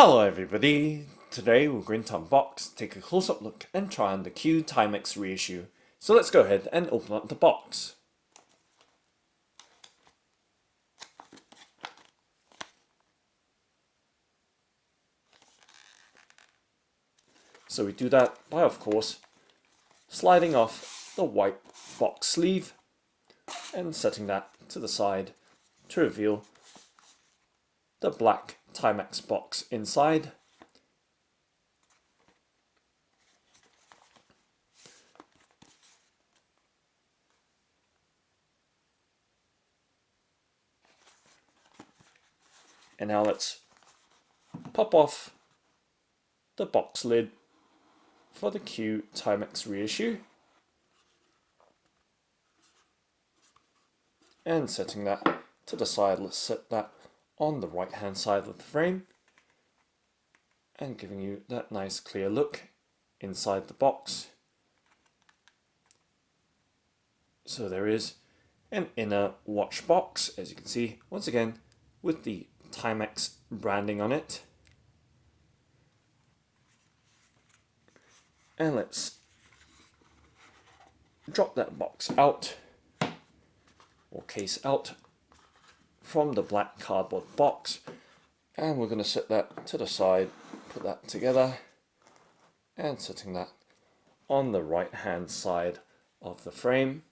Hello everybody! Today we're going to unbox, take a close-up look and try on the Q Timex Reissue. So let's go ahead and open up the box. So we do that by, of course, sliding off the white box sleeve and setting that to the side to reveal the black Timex box inside. And now let's pop off the box lid for the Q Timex Reissue. And setting that to the side, let's set that on the right hand side of the frame and giving you that nice clear look inside the box. So there is an inner watch box, as you can see, once again with the Timex branding on it. And let's drop that box out, or case out, from the black cardboard box, and we're going to set that to the side, put that together, and setting that on the right hand side of the frame.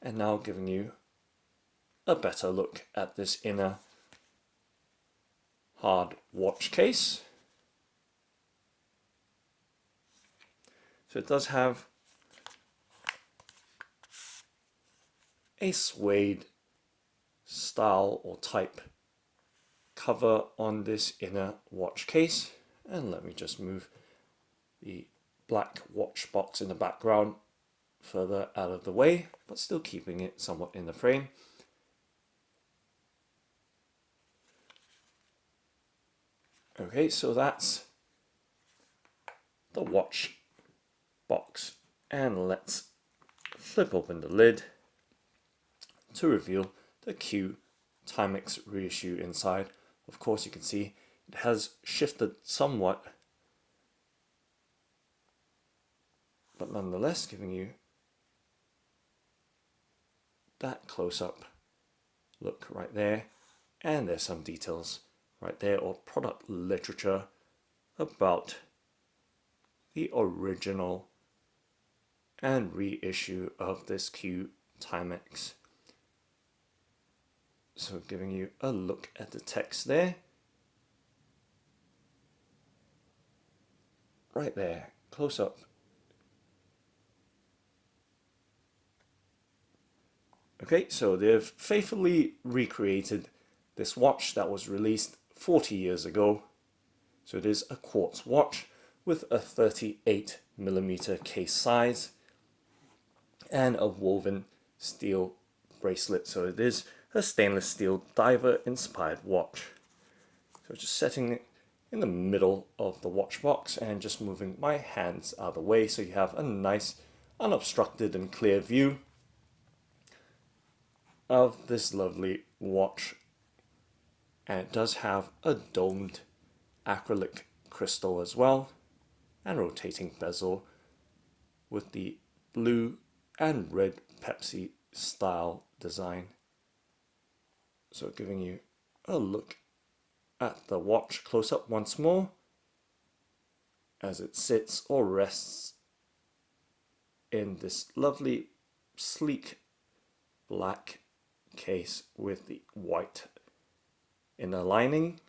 And now giving you a better look at this inner hard watch case. So it does have a suede style or type cover on this inner watch case. And let me just move the black watch box in the background further out of the way, but still keeping it somewhat in the frame. Okay, so that's the watch box, and let's flip open the lid to reveal the Q Timex Reissue inside. Of course, you can see it has shifted somewhat, but nonetheless giving you that close-up look right there. And there's some details right there, or product literature about the original and reissue of this Q Timex. So giving you a look at the text there. Right there, close up. Okay, so they've faithfully recreated this watch that was released 40 years ago. So it is a quartz watch with a 38mm case size and a woven steel bracelet. So it is a stainless steel diver inspired watch. So just setting it in the middle of the watch box and just moving my hands out of the way so you have a nice unobstructed and clear view of this lovely watch. And it does have a domed acrylic crystal as well, and rotating bezel with the blue and red Pepsi style design. So giving you a look at the watch close up once more as it sits or rests in this lovely sleek black case with the white inner lining.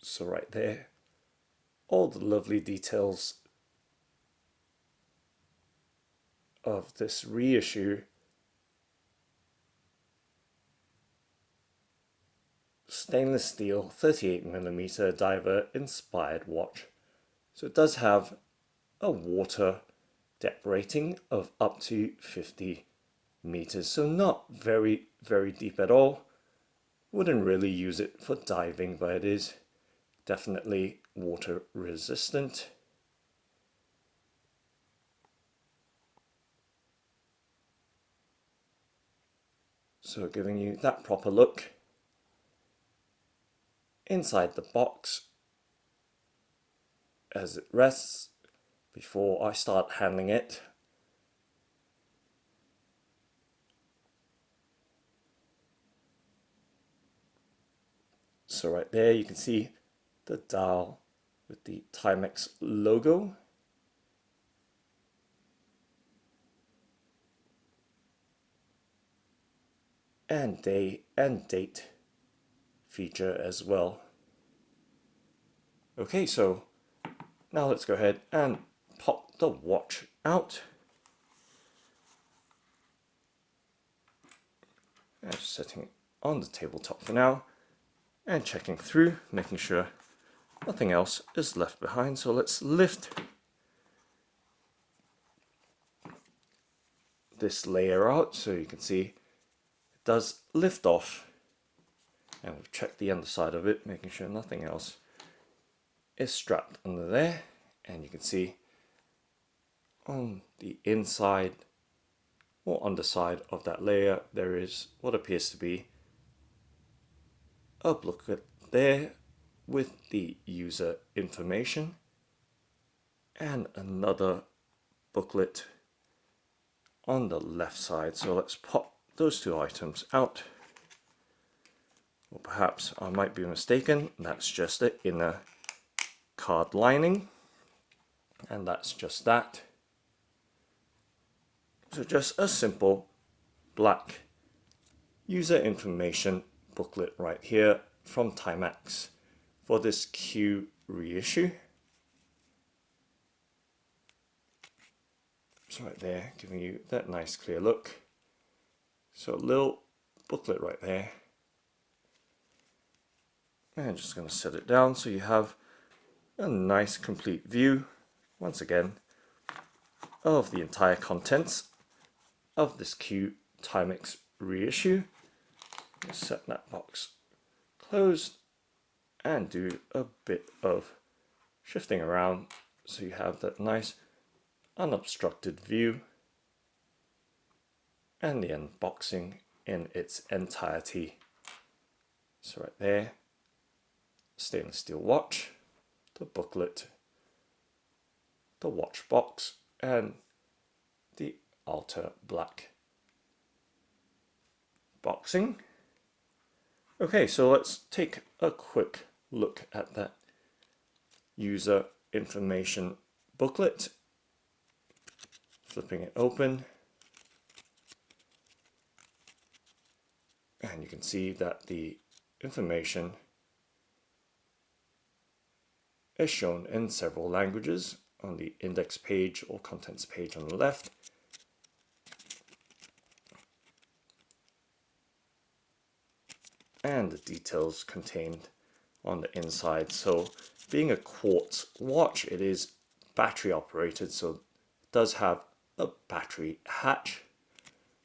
So right there, all the lovely details of this reissue. Stainless steel 38mm diver inspired watch. So it does have a water depth rating of up to 50 meters, so not very deep at all. Wouldn't really use it for diving, but it is definitely water resistant. So giving you that proper look inside the box as it rests before I start handling it. So right there you can see the dial with the Timex logo. And day and date feature as well. Okay, so now let's go ahead and pop the watch out. And just setting it on the tabletop for now and checking through, making sure nothing else is left behind. So let's lift this layer out so you can see it does lift off. And we've checked the underside of it, making sure nothing else is strapped under there. And you can see on the inside or underside of that layer there is what appears to be a booklet there with the user information and another booklet on the left side. So let's pop those two items out. Or perhaps I might be mistaken, that's just the inner card lining, and that's just that. So just a simple black user information booklet right here from Timex for this Q reissue. So right there, giving you that nice clear look. So a little booklet right there. And just going to set it down so you have a nice complete view, once again, of the entire contents of this Q Timex reissue. Set that box closed and do a bit of shifting around so you have that nice unobstructed view and the unboxing in its entirety. So right there, stainless steel watch, the booklet, the watch box, and the Alta black boxing. Okay, so let's take a quick look at that user information booklet. Flipping it open, and you can see that the information is shown in several languages on the index page or contents page on the left. And the details contained on the inside. So being a quartz watch, it is battery operated, so it does have a battery hatch,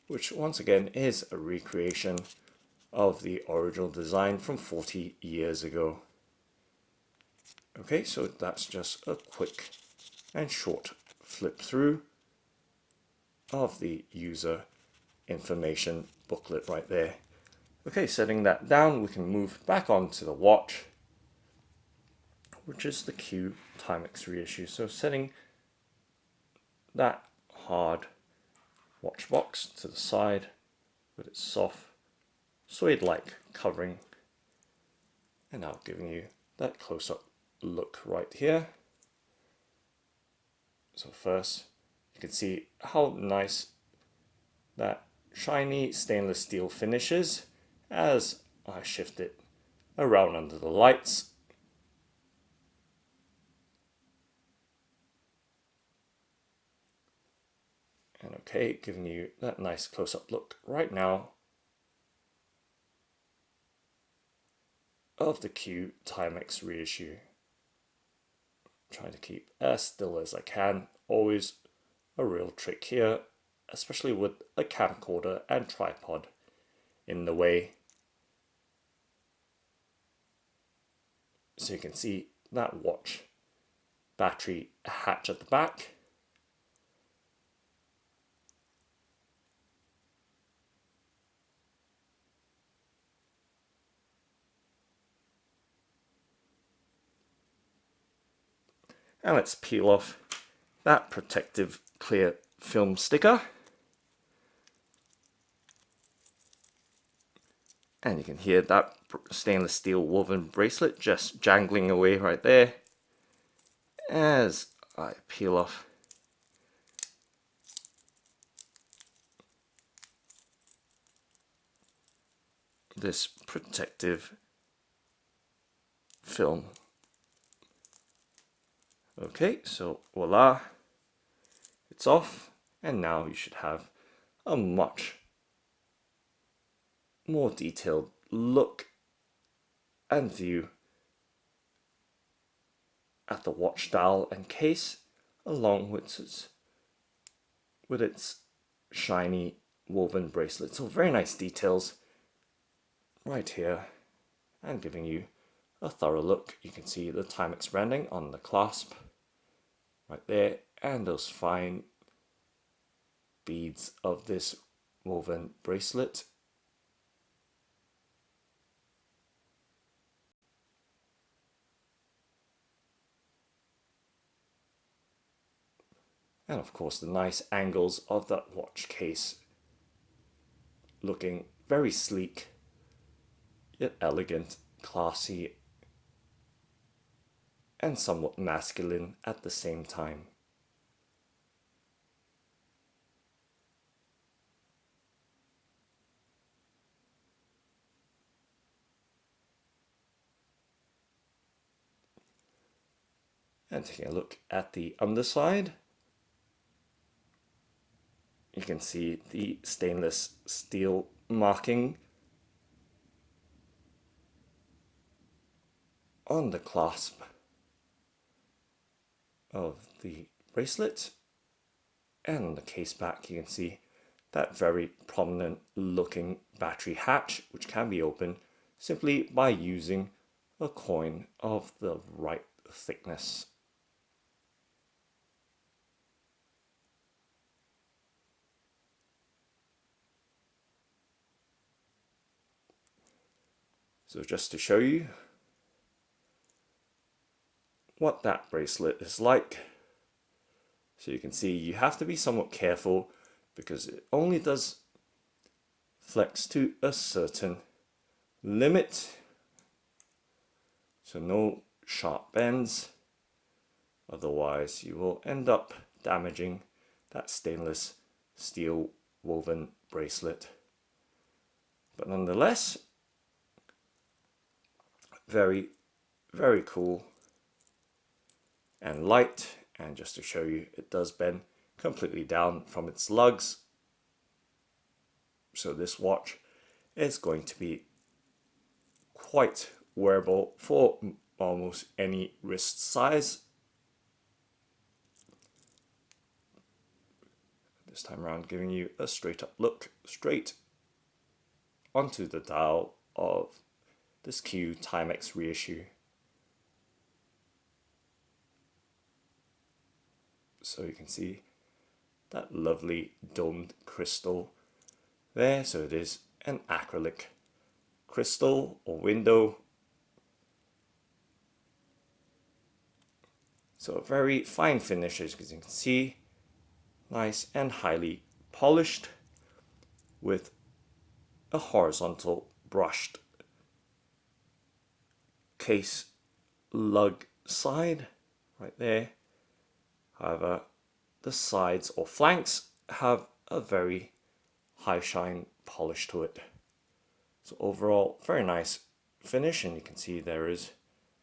which once again is a recreation of the original design from 40 years ago. Okay, so that's just a quick and short flip through of the user information booklet right there. Okay, setting that down, we can move back onto the watch, which is the Q Timex reissue. So setting that hard watch box to the side with its soft suede-like covering, and now giving you that close-up look right here. So first you can see how nice that shiny stainless steel finish is as I shift it around under the lights. And okay, giving you that nice close-up look right now of the Q Timex reissue. Trying to keep as still as I can, always a real trick here, especially with a camcorder and tripod in the way. So you can see that watch battery hatch at the back. And let's peel off that protective clear film sticker. And you can hear that stainless steel woven bracelet just jangling away right there as I peel off this protective film. Okay, so voila, it's off, and now you should have a much more detailed look and view at the watch dial and case, along with its shiny woven bracelet. So very nice details right here, and giving you a thorough look. You can see the Timex branding on the clasp right there, and those fine beads of this woven bracelet. And of course the nice angles of that watch case, looking very sleek, yet elegant, classy, and somewhat masculine at the same time. And taking a look at the underside, you can see the stainless steel marking on the clasp of the bracelet, and on the case back you can see that very prominent looking battery hatch, which can be opened simply by using a coin of the right thickness. So just to show you what that bracelet is like, so you can see you have to be somewhat careful because it only does flex to a certain limit, so no sharp bends, otherwise you will end up damaging that stainless steel woven bracelet. But nonetheless, very, very cool and light. And just to show you, it does bend completely down from its lugs. So this watch is going to be quite wearable for almost any wrist size. This time around, giving you a straight up look straight onto the dial of this Q Timex Reissue. So you can see that lovely domed crystal there. So it is an acrylic crystal or window. So a very fine finish, as you can see, nice and highly polished with a horizontal brushed case lug side right there. However, the sides or flanks have a very high shine polish to it. So overall, very nice finish, and you can see there is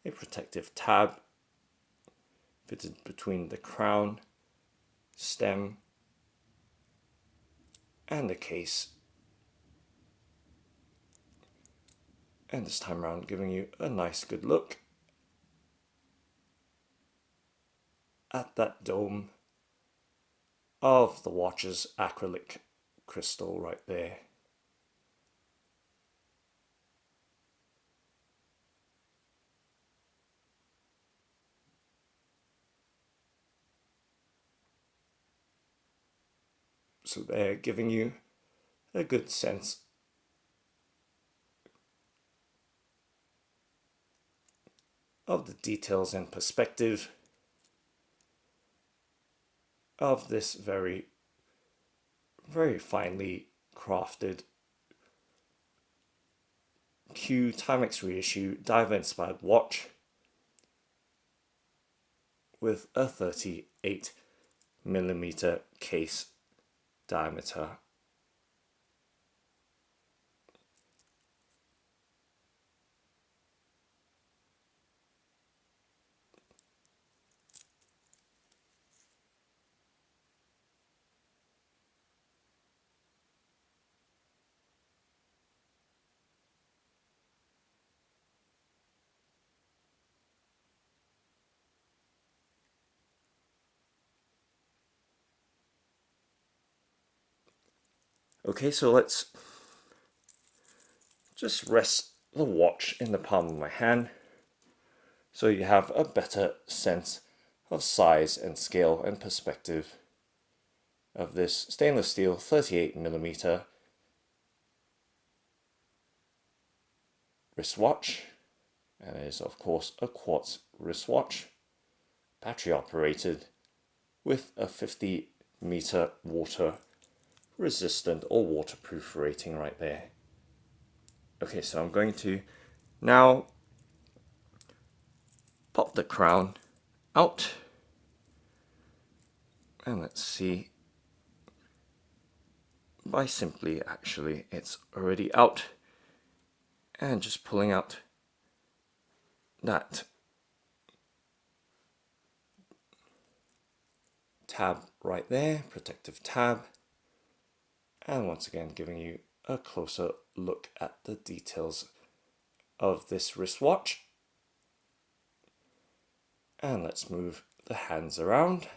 a protective tab fitted between the crown, stem, and the case. And this time around, giving you a nice good look at that dome of the watch's acrylic crystal right there. So they're giving you a good sense of the details and perspective of this very, very finely crafted Q Timex Reissue diver inspired watch with a 38mm case diameter. Okay, so let's just rest the watch in the palm of my hand so you have a better sense of size and scale and perspective of this stainless steel 38mm wristwatch. And it is of course a quartz wristwatch, battery operated, with a 50-meter water resistant or waterproof rating right there. Okay, so I'm going to now pop the crown out, and let's see, by simply, actually it's already out, and just pulling out that tab right there, protective tab, and once again giving you a closer look at the details of this wristwatch. And let's move the hands around,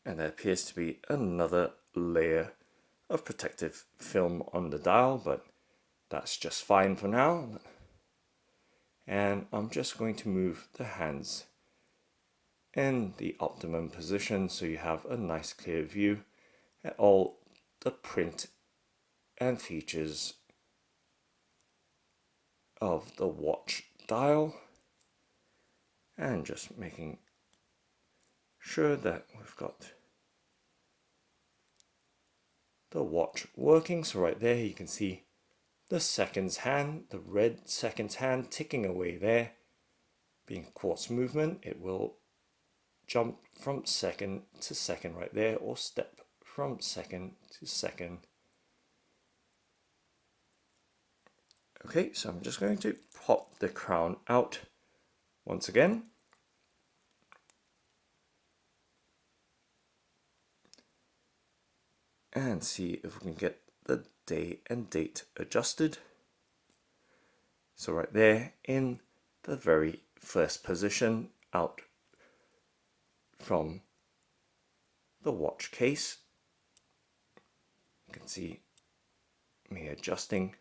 and there appears to be another layer of protective film on the dial, but that's just fine for now. And I'm just going to move the hands in the optimum position so you have a nice clear view at all the print and features of the watch dial, and just making sure that we've got the watch working. So right there you can see the seconds hand, the red seconds hand ticking away there. Being quartz movement, it will jump from second to second right there, or step from second to second. Okay, so I'm just going to pop the crown out once again. And see if we can get the day and date adjusted. So right there in the very first position out from the watch case, you can see me adjusting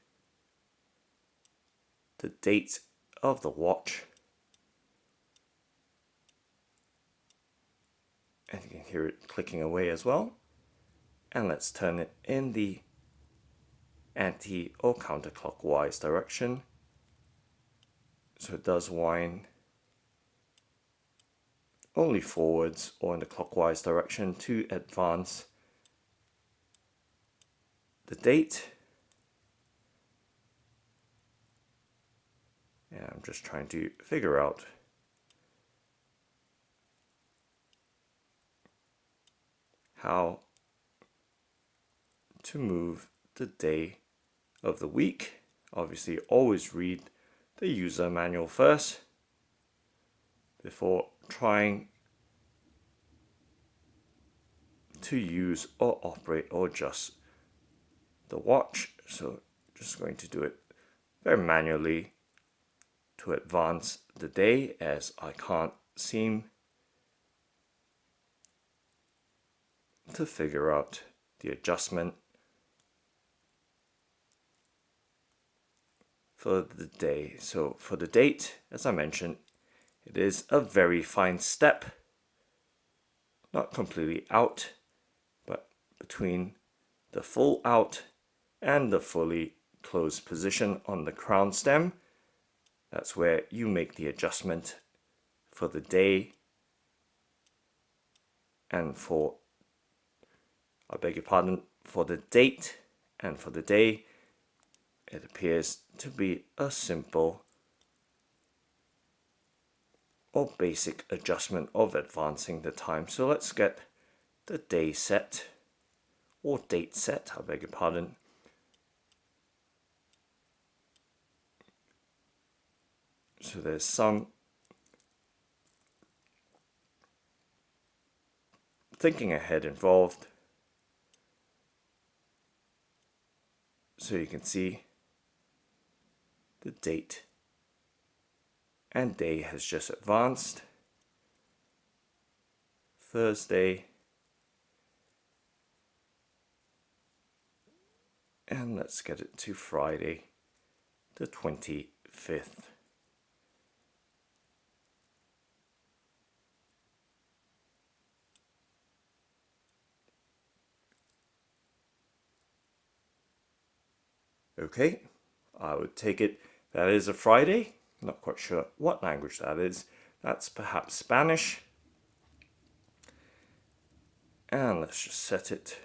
the date of the watch, and you can hear it clicking away as well. And let's turn it in the anti or counterclockwise direction, so it does wind only forwards or in the clockwise direction to advance the date. And I'm just trying to figure out how to move the day of the week. Obviously always read the user manual first before trying to use or operate or adjust the watch. So just going to do it very manually to advance the day, as I can't seem to figure out the adjustment for the day. So for the date, as I mentioned, it is a very fine step, not completely out, but between the full out and the fully closed position on the crown stem. That's where you make the adjustment for the day and for, I beg your pardon, for the date and for the day. It appears to be a simple or basic adjustment of advancing the time. So let's get the day set, or date set, I beg your pardon. So there's some thinking ahead involved. So you can see the date and day has just advanced. Thursday. And let's get it to Friday, the 25th. Okay, I would take it that is a Friday. Not quite sure what language that is. That's perhaps Spanish. And let's just set it.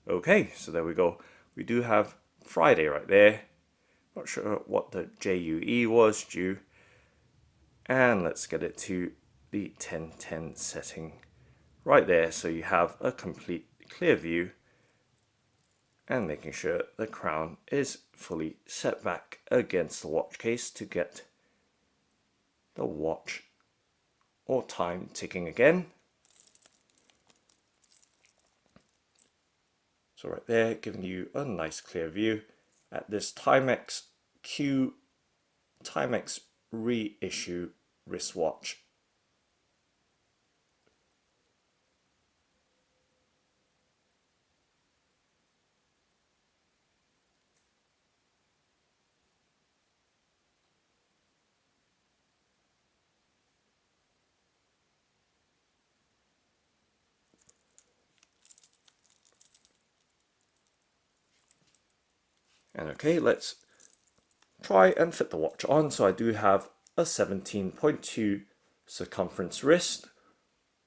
Okay, so there we go. We do have Friday right there. Not sure what the JUE was, due. And let's get it to the 1010 setting right there, so you have a complete clear view, and making sure the crown is fully set back against the watch case to get the watch or time ticking again. So right there, giving you a nice clear view at this Timex Q Timex Reissue wristwatch. And okay, let's try and fit the watch on. So I do have a 17.2 circumference wrist,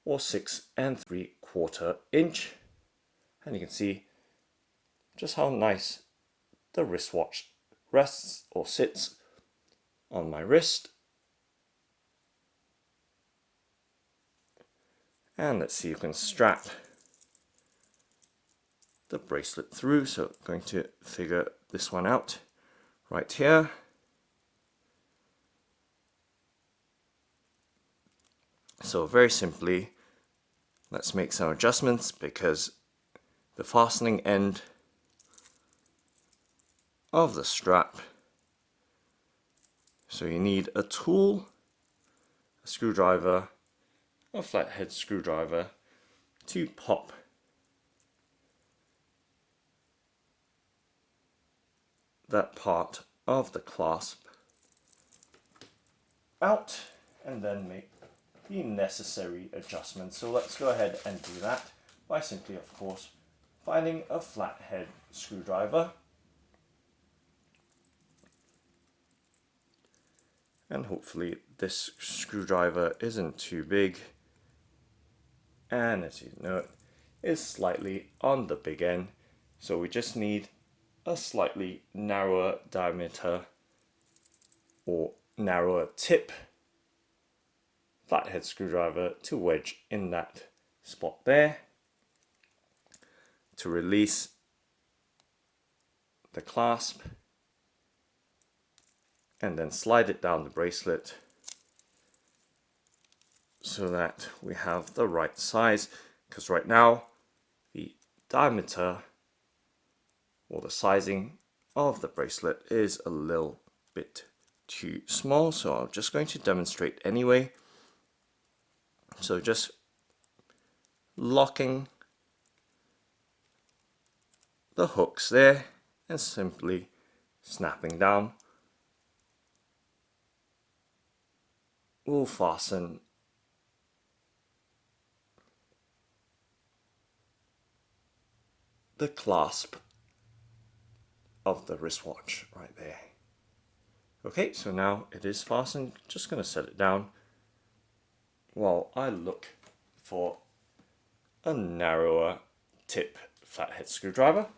or 6 3/4 inch. And you can see just how nice the wristwatch rests or sits on my wrist. And let's see if you can strap the bracelet through. So I'm going to figure this one out right here. So very simply, let's make some adjustments, because the fastening end of the strap, so you need a tool, a screwdriver, a flathead screwdriver to pop that part of the clasp out, and then make the necessary adjustments. So let's go ahead and do that by simply, of course, finding a flathead screwdriver. And hopefully this screwdriver isn't too big. And as you know, it is slightly on the big end. So we just need a slightly narrower diameter or narrower tip flathead screwdriver to wedge in that spot there to release the clasp, and then slide it down the bracelet so that we have the right size, because right now the diameter or the sizing of the bracelet is a little bit too small. So I'm just going to demonstrate anyway. So just locking the hooks there and simply snapping down will fasten the clasp of the wristwatch right there. Okay, so now it is fastened. Just going to set it down while I look for a narrower tip flathead screwdriver.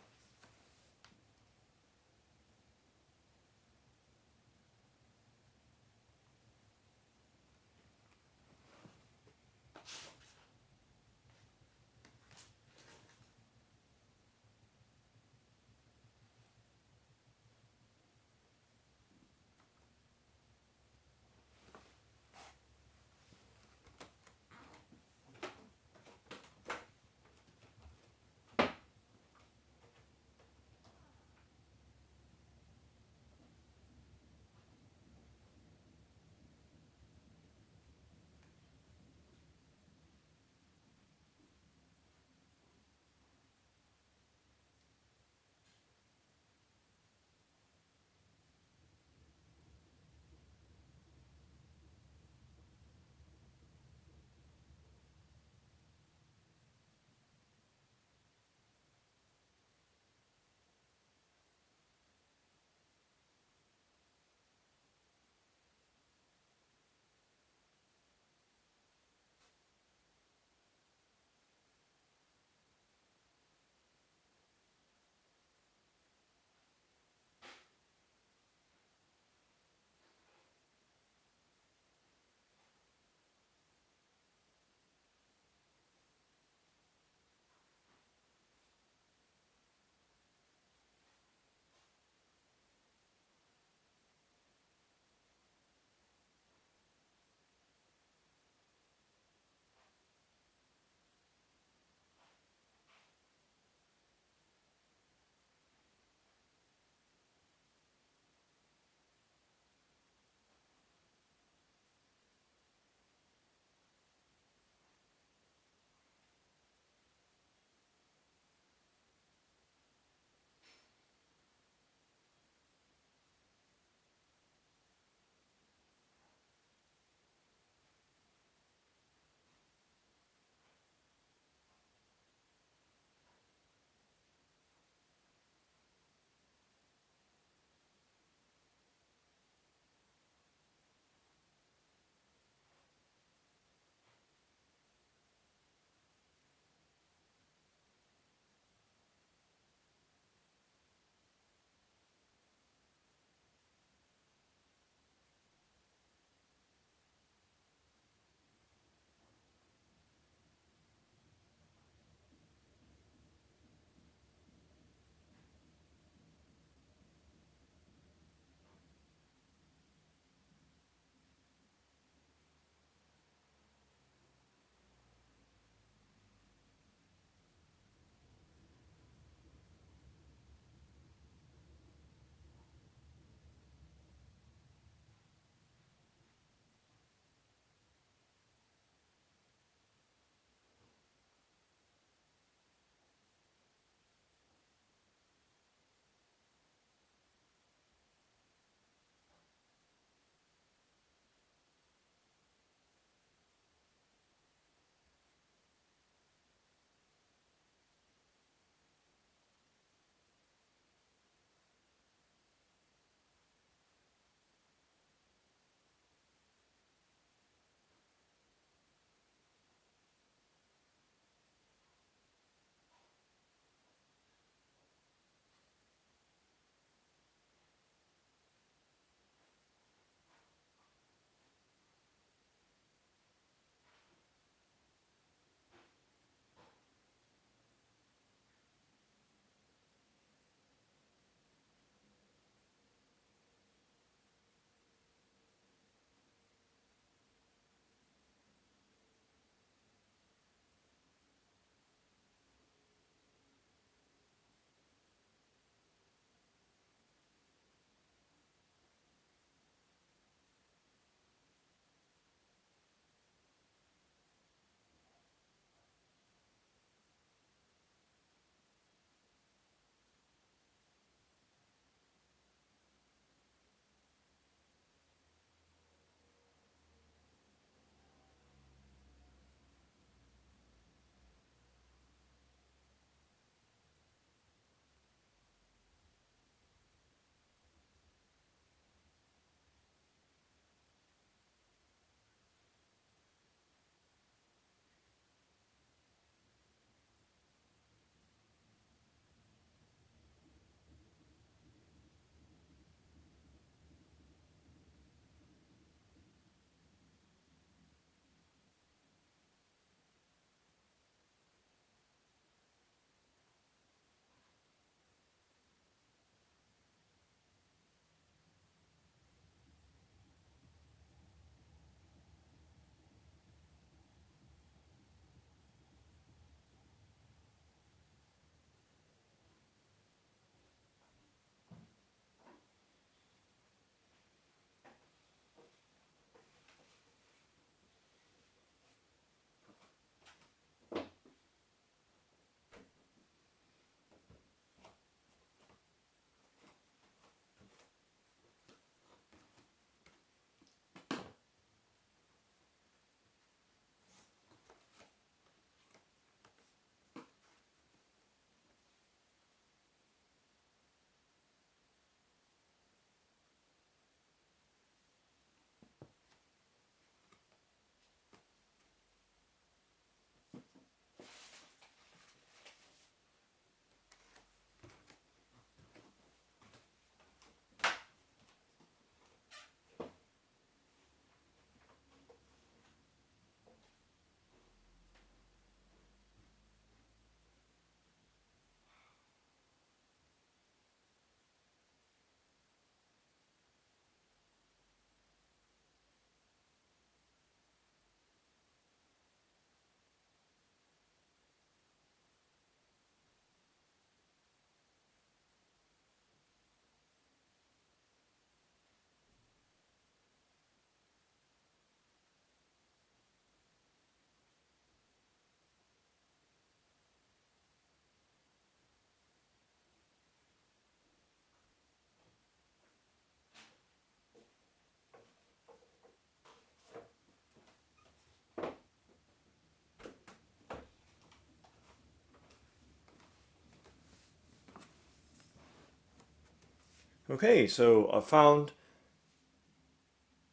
Okay, so I found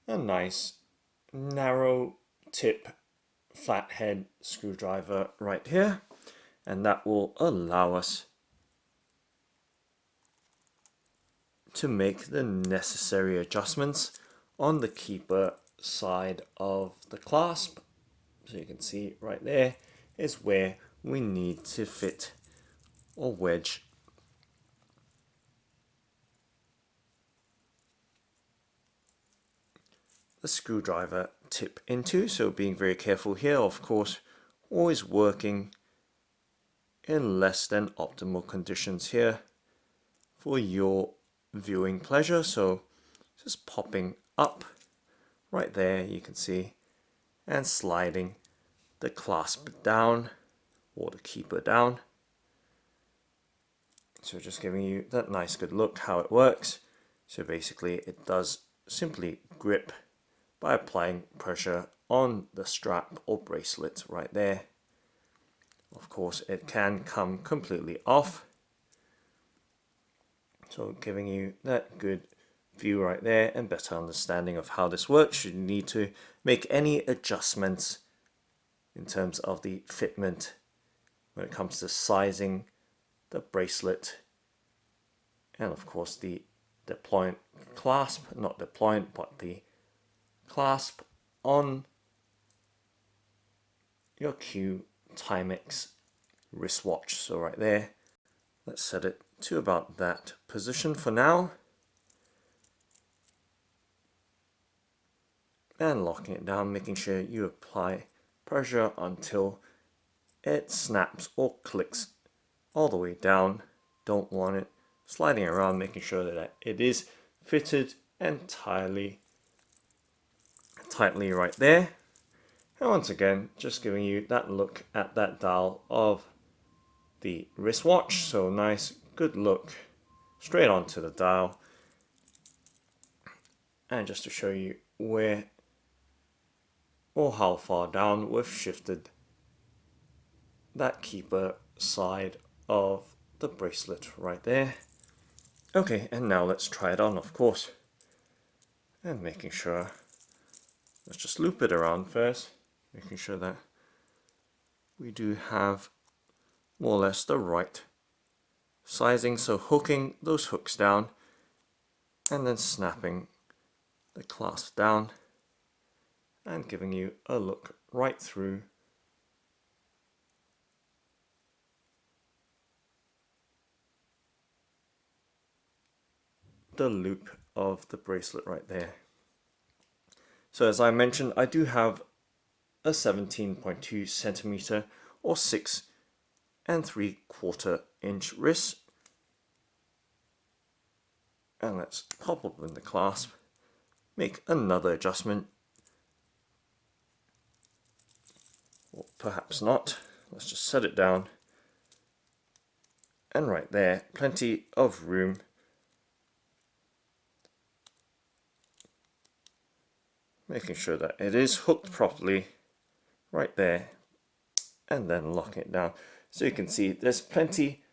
a nice narrow tip flathead screwdriver right here, and that will allow us to make the necessary adjustments on the keeper side of the clasp. So you can see right there is where we need to fit or wedge the screwdriver tip into. So being very careful here, of course, always working in less than optimal conditions here for your viewing pleasure. So just popping up right there, you can see, and sliding the clasp down or the keeper down. So just giving you that nice good look how it works. So basically it does simply grip by applying pressure on the strap or bracelet right there. Of course it can come completely off. So giving you that good view right there and better understanding of how this works should you need to make any adjustments in terms of the fitment when it comes to sizing the bracelet and of course the deployant clasp, not deployant but the clasp on your Q Timex wristwatch. So right there, let's set it to about that position for now. And locking it down, making sure you apply pressure until it snaps or clicks all the way down. Don't want it sliding around, making sure that it is fitted entirely tightly right there. And once again, just giving you that look at that dial of the wristwatch. So nice, good look straight onto the dial. And just to show you where or how far down we've shifted that keeper side of the bracelet right there. Okay, and now let's try it on, of course. And making sure, let's just loop it around first, making sure that we do have more or less the right sizing. So hooking those hooks down and then snapping the clasp down and giving you a look right through the loop of the bracelet right there. So as I mentioned, I do have a 17.2 centimeter or 6 3/4 inch wrist. And let's pop open the clasp, make another adjustment, or perhaps not. Let's just set it down. And right there, plenty of room making sure that it is hooked properly right there and then locking it down. So you can see there's plenty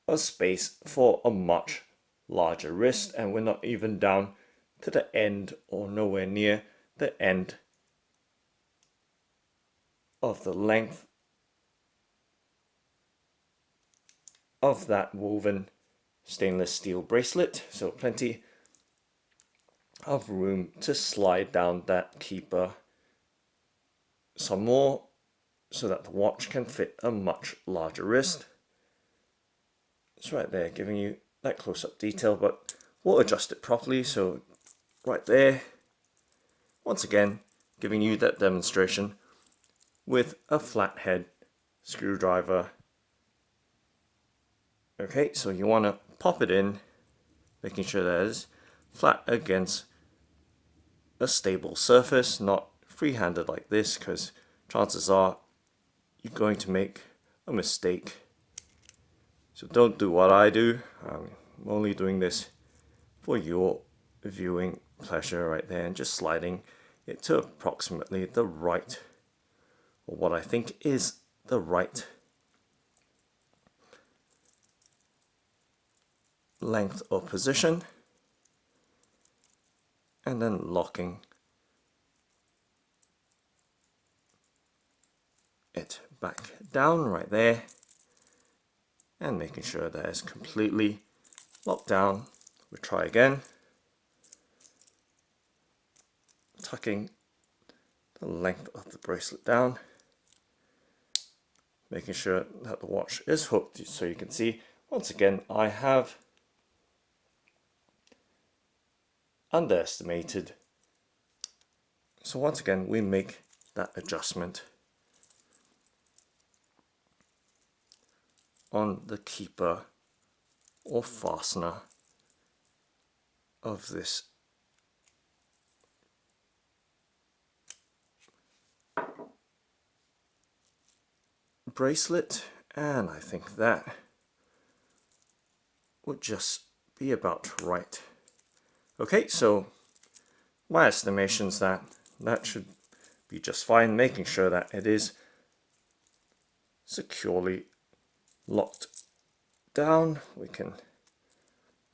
of space for a much larger wrist, and we're not even down to the end or nowhere near the end of the length of that woven stainless steel bracelet. So plenty of room to slide down that keeper some more so that the watch can fit a much larger wrist. It's right there giving you that close-up detail, but we'll adjust it properly. So right there, once again giving you that demonstration with a flathead screwdriver. Okay, so you want to pop it in, making sure that it is flat against a stable surface, not free-handed like this, because chances are you're going to make a mistake. So don't do what I do. I'm only doing this for your viewing pleasure right there, and just sliding it to approximately the right, or what I think is the right length or position, and then locking it back down right there, and making sure that it's completely locked down. We try again, tucking the length of the bracelet down, making sure that the watch is hooked. So you can see, once again, I have underestimated. So once again, we make that adjustment on the keeper or fastener of this bracelet, and I think that would just be about right. Okay, so my estimation's that should be just fine, making sure that it is securely locked down. We can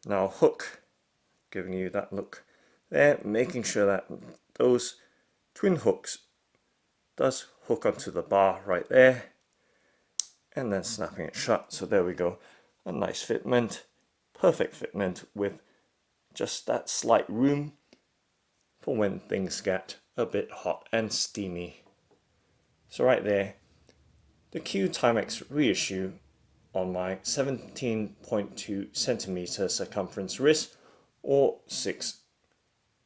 now hook, giving you that look there, making sure that those twin hooks does hook onto the bar right there, and then snapping it shut. So there we go, a nice fitment, perfect fitment with just that slight room for when things get a bit hot and steamy. So right there, the Q Timex Reissue on my 17.2 centimeter circumference wrist, or 6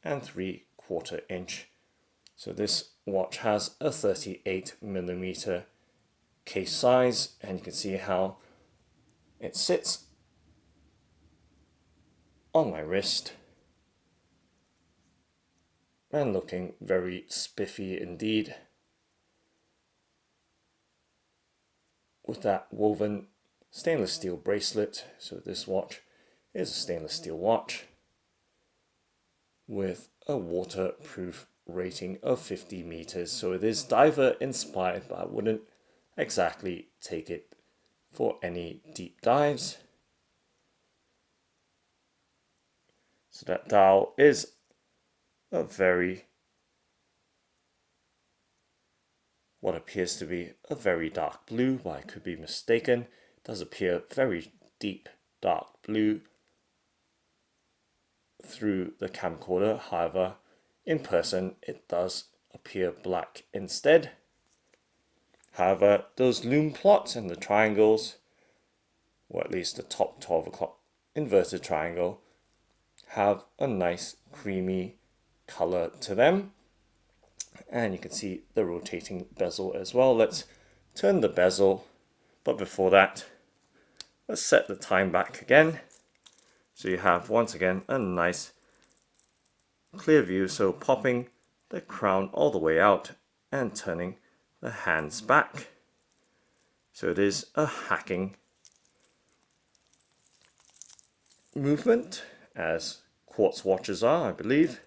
3/4 inch. So this watch has a 38mm case size, and you can see how it sits on my wrist and looking very spiffy indeed, with that woven stainless steel bracelet. So this watch is a stainless steel watch with a waterproof rating of 50 meters. So it is diver inspired, but I wouldn't exactly take it for any deep dives. So that dial is a what appears to be a very dark blue, but I could be mistaken. It does appear very deep dark blue through the camcorder. However, in person it does appear black instead. However, those Loom plots and the triangles, or at least the top 12 o'clock inverted triangle, have a nice creamy color to them. And you can see the rotating bezel as well. Let's turn the bezel, but before that, let's set the time back again. So you have, once again, a nice clear view. So popping the crown all the way out and turning the hands back. So it is a hacking movement, as quartz watches are, I believe.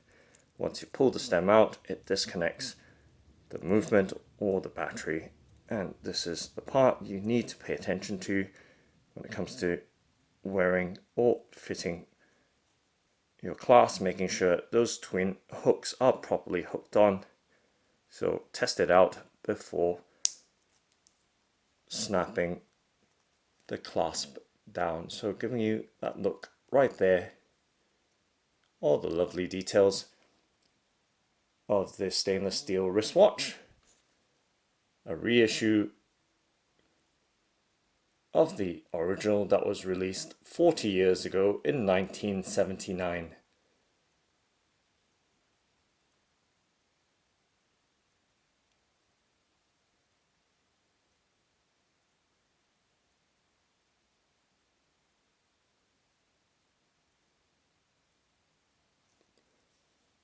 Once you pull the stem out, it disconnects the movement or the battery, and this is the part you need to pay attention to when it comes to wearing or fitting your clasp, making sure those twin hooks are properly hooked on. So test it out before snapping the clasp down. So giving you that look right there, all the lovely details of this stainless steel wristwatch, a reissue of the original that was released 40 years ago in 1979.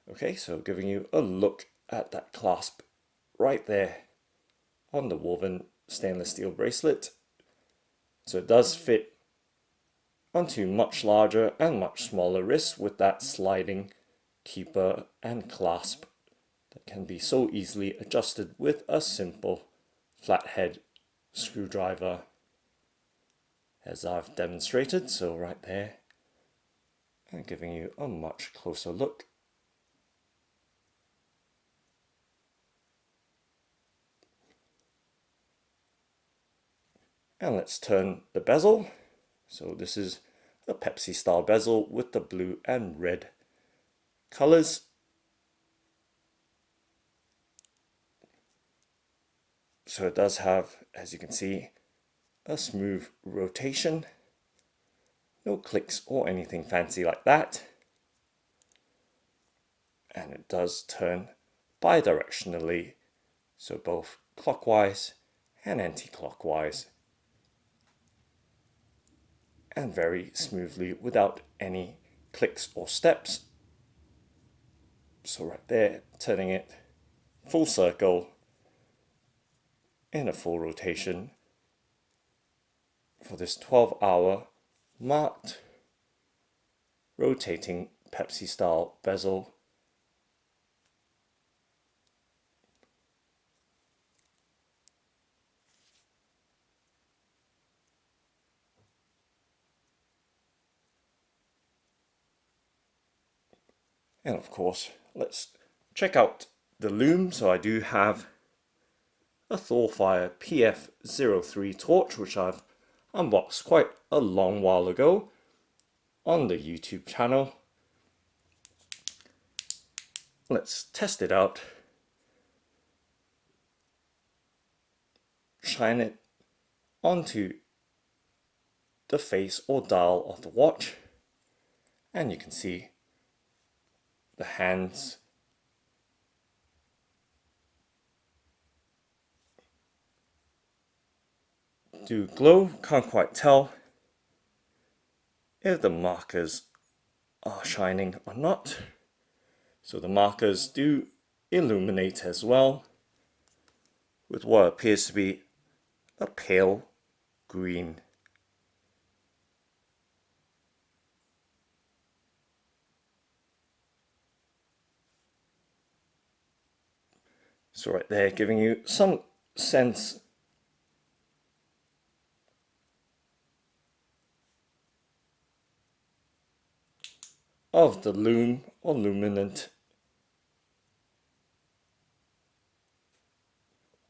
Okay, so giving you a look at that clasp right there on the woven stainless steel bracelet. So it does fit onto much larger and much smaller wrists with that sliding keeper and clasp that can be so easily adjusted with a simple flathead screwdriver, as I've demonstrated. So right there, and giving you a much closer look. And let's turn the bezel. So this is a Pepsi style bezel with the blue and red colors. So it does have, as you can see, a smooth rotation. No clicks or anything fancy like that. And it does turn bidirectionally, so both clockwise and anti-clockwise, and very smoothly without any clicks or steps. So right there, turning it full circle in a full rotation for this 12-hour marked rotating Pepsi style bezel. And of course, let's check out the Loom. So I do have a Thorfire PF03 torch, which I've unboxed quite a long while ago on the YouTube channel. Let's test it out. Shine it onto the face or dial of the watch, and you can see the hands do glow. Can't quite tell if the markers are shining or not. So the markers do illuminate as well with what appears to be a pale green. So right there, giving you some sense of the loom or luminant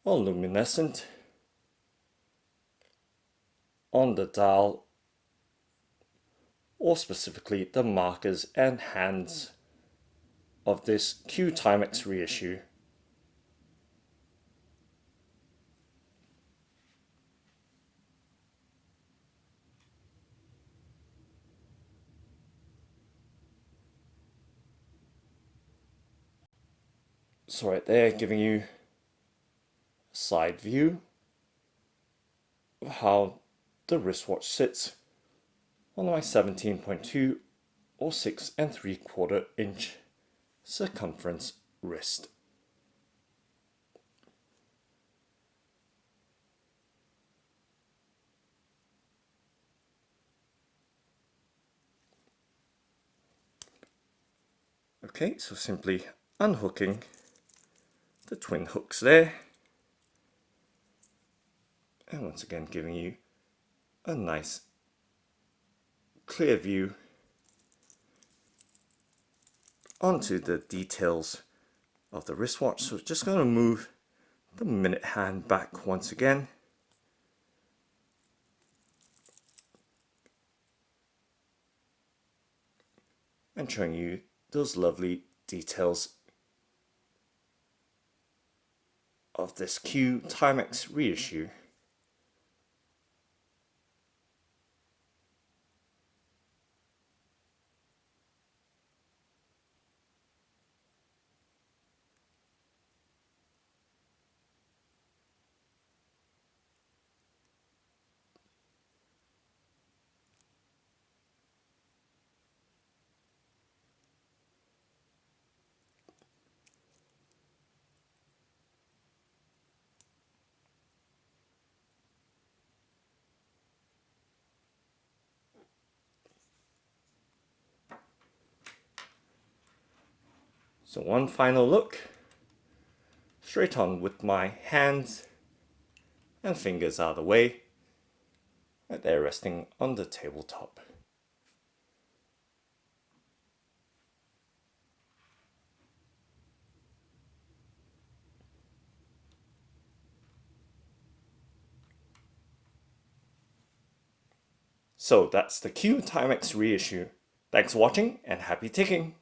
or luminescent on the dial, or specifically the markers and hands of this Q Timex reissue. So right there, giving you a side view of how the wristwatch sits on my 17.2 or 6 3/4 inch circumference wrist. Okay, so simply unhooking the twin hooks there, and once again giving you a nice clear view onto the details of the wristwatch. So just going to move the minute hand back once again, and showing you those lovely details of this Q Timex reissue. So one final look, straight on with my hands and fingers out of the way, right there resting on the tabletop. So that's the Q Timex Reissue. Thanks for watching and happy ticking!